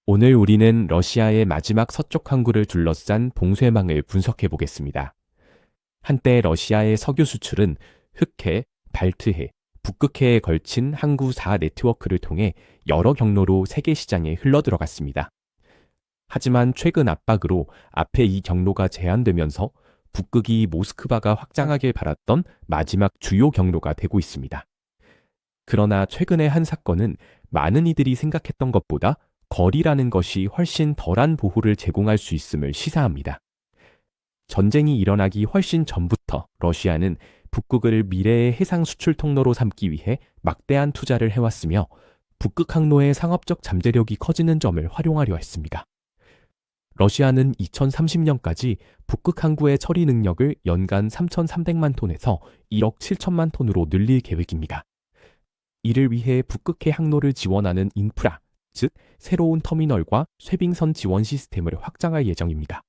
오늘 우리는 러시아의 마지막 서쪽 항구를 둘러싼 봉쇄망을 분석해 보겠습니다. 한때 러시아의 석유 수출은 흑해, 발트해, 북극해에 걸친 항구 4 네트워크를 통해 여러 경로로 세계 시장에 흘러들어갔습니다. 하지만 최근 압박으로 앞에 이 경로가 제한되면서 북극이 모스크바가 확장하길 바랐던 마지막 주요 경로가 되고 있습니다. 그러나 최근의 한 사건은 많은 이들이 생각했던 것보다 거리라는 것이 훨씬 덜한 보호를 제공할 수 있음을 시사합니다. 전쟁이 일어나기 훨씬 전부터 러시아는 북극을 미래의 해상 수출 통로로 삼기 위해 막대한 투자를 해왔으며 북극 항로의 상업적 잠재력이 커지는 점을 활용하려 했습니다. 러시아는 2030년까지 북극 항구의 처리 능력을 연간 3,300만 톤에서 1억 7천만 톤으로 늘릴 계획입니다. 이를 위해 북극해 항로를 지원하는 인프라, 즉 새로운 터미널과 쇄빙선 지원 시스템을 확장할 예정입니다.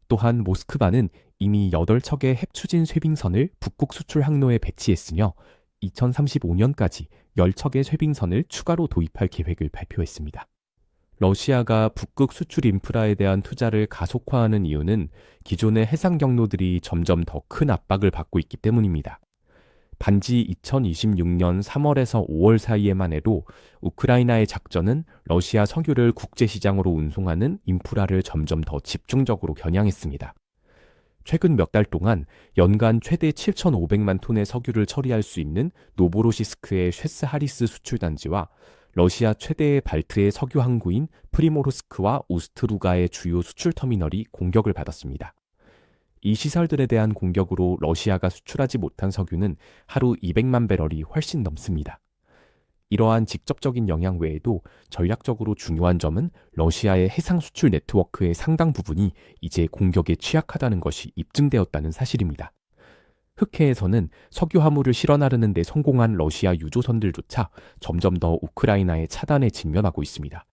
또한 모스크바는 이미 8척의 핵 추진 쇄빙선을 북극 수출 항로에 배치했으며 2035년까지 10척의 쇄빙선을 추가로 도입할 계획을 발표했습니다. 러시아가 북극 수출 인프라에 대한 투자를 가속화하는 이유는 기존의 해상 경로들이 점점 더 큰 압박을 받고 있기 때문입니다. 단지 2026년 3월에서 5월 사이에만 해도 우크라이나의 작전은 러시아 석유를 국제시장으로 운송하는 인프라를 점점 더 집중적으로 겨냥했습니다. 최근 몇 달 동안 연간 최대 7,500만 톤의 석유를 처리할 수 있는 노보로시스크의 쉐스 하리스 수출단지와 러시아 최대의 발트해 석유 항구인 프리모르스크와 우스트루가의 주요 수출 터미널이 공격을 받았습니다. 이 시설들에 대한 공격으로 러시아가 수출하지 못한 석유는 하루 200만 배럴이 훨씬 넘습니다. 이러한 직접적인 영향 외에도 전략적으로 중요한 점은 러시아의 해상 수출 네트워크의 상당 부분이 이제 공격에 취약하다는 것이 입증되었다는 사실입니다. 흑해에서는 석유 화물을 실어 나르는 데 성공한 러시아 유조선들조차 점점 더 우크라이나의 차단에 직면하고 있습니다.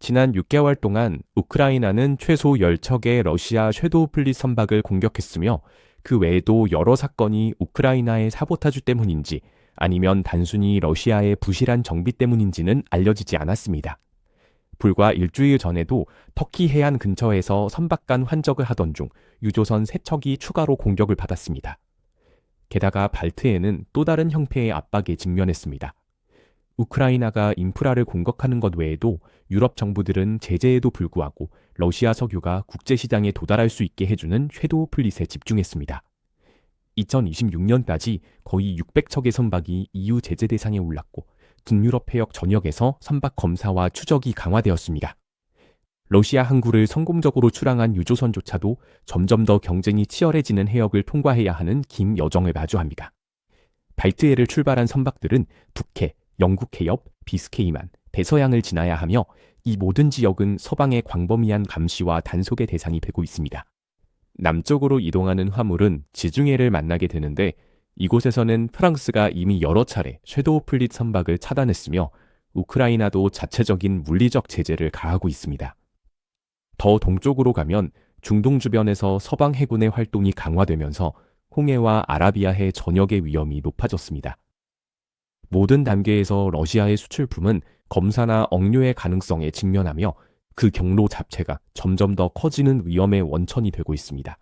지난 6개월 동안 우크라이나는 최소 10척의 러시아 섀도우 플릿 선박을 공격했으며 그 외에도 여러 사건이 우크라이나의 사보타주 때문인지 아니면 단순히 러시아의 부실한 정비 때문인지는 알려지지 않았습니다. 불과 일주일 전에도 터키 해안 근처에서 선박 간 환적을 하던 중 유조선 3척이 추가로 공격을 받았습니다. 게다가 발트해는 또 다른 형태의 압박에 직면했습니다. 우크라이나가 인프라를 공격하는 것 외에도 유럽 정부들은 제재에도 불구하고 러시아 석유가 국제시장에 도달할 수 있게 해주는 섀도우 플릿에 집중했습니다. 2026년까지 거의 600척의 선박이 EU 제재 대상에 올랐고 북유럽 해역 전역에서 선박 검사와 추적이 강화되었습니다. 러시아 항구를 성공적으로 출항한 유조선조차도 점점 더 경쟁이 치열해지는 해역을 통과해야 하는 긴 여정을 마주합니다. 발트해를 출발한 선박들은 북해, 영국 해협, 비스케이만, 대서양을 지나야 하며 이 모든 지역은 서방의 광범위한 감시와 단속의 대상이 되고 있습니다. 남쪽으로 이동하는 화물은 지중해를 만나게 되는데 이곳에서는 프랑스가 이미 여러 차례 섀도우 플릿 선박을 차단했으며 우크라이나도 자체적인 물리적 제재를 가하고 있습니다. 더 동쪽으로 가면 중동 주변에서 서방 해군의 활동이 강화되면서 홍해와 아라비아해 전역의 위험이 높아졌습니다. 모든 단계에서 러시아의 수출품은 검사나 억류의 가능성에 직면하며 그 경로 자체가 점점 더 커지는 위험의 원천이 되고 있습니다.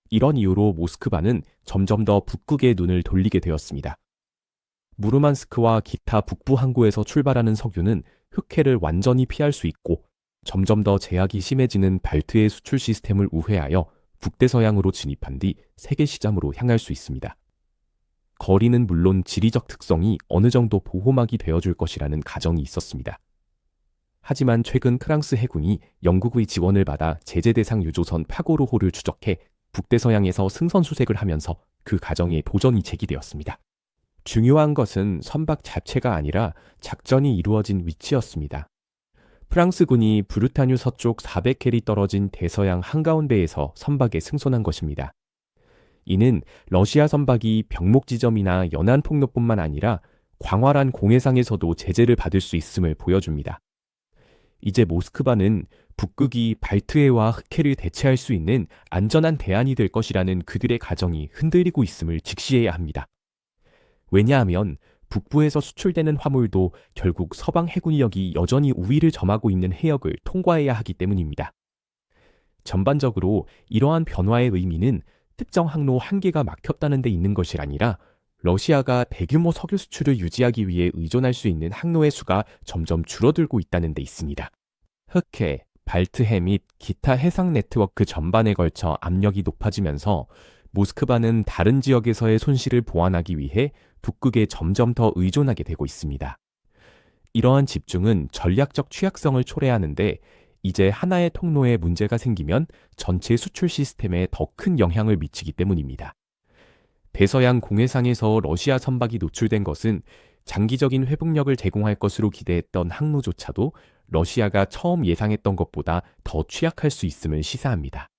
이런 이유로 모스크바는 점점 더 북극에 눈을 돌리게 되었습니다. 무르만스크와 기타 북부 항구에서 출발하는 석유는 흑해를 완전히 피할 수 있고 점점 더 제약이 심해지는 발트해 수출 시스템을 우회하여 북대서양으로 진입한 뒤 세계 시장으로 향할 수 있습니다. 거리는 물론 지리적 특성이 어느 정도 보호막이 되어줄 것이라는 가정이 있었습니다. 하지만 최근 프랑스 해군이 영국의 지원을 받아 제재 대상 유조선 파고르호를 추적해 북대서양에서 승선수색을 하면서 그 가정에 도전이 제기되었습니다. 중요한 것은 선박 자체가 아니라 작전이 이루어진 위치였습니다. 프랑스군이 브르타뉴 서쪽 400캐리 떨어진 대서양 한가운데에서 선박에 승선한 것입니다. 이는 러시아 선박이 병목 지점이나 연안 폭로뿐만 아니라 광활한 공해상에서도 제재를 받을 수 있음을 보여줍니다. 이제 모스크바는 북극이 발트해와 흑해를 대체할 수 있는 안전한 대안이 될 것이라는 그들의 가정이 흔들리고 있음을 직시해야 합니다. 왜냐하면 북부에서 수출되는 화물도 결국 서방 해군력이 여전히 우위를 점하고 있는 해역을 통과해야 하기 때문입니다. 전반적으로 이러한 변화의 의미는 특정 항로 한 개가 막혔다는 데 있는 것이 아니라 러시아가 대규모 석유 수출을 유지하기 위해 의존할 수 있는 항로의 수가 점점 줄어들고 있다는 데 있습니다. 흑해, 발트해 및 기타 해상 네트워크 전반에 걸쳐 압력이 높아지면서 모스크바는 다른 지역에서의 손실을 보완하기 위해 북극에 점점 더 의존하게 되고 있습니다. 이러한 집중은 전략적 취약성을 초래하는데 이제 하나의 통로에 문제가 생기면 전체 수출 시스템에 더 큰 영향을 미치기 때문입니다. 대서양 공해상에서 러시아 선박이 노출된 것은 장기적인 회복력을 제공할 것으로 기대했던 항로조차도 러시아가 처음 예상했던 것보다 더 취약할 수 있음을 시사합니다.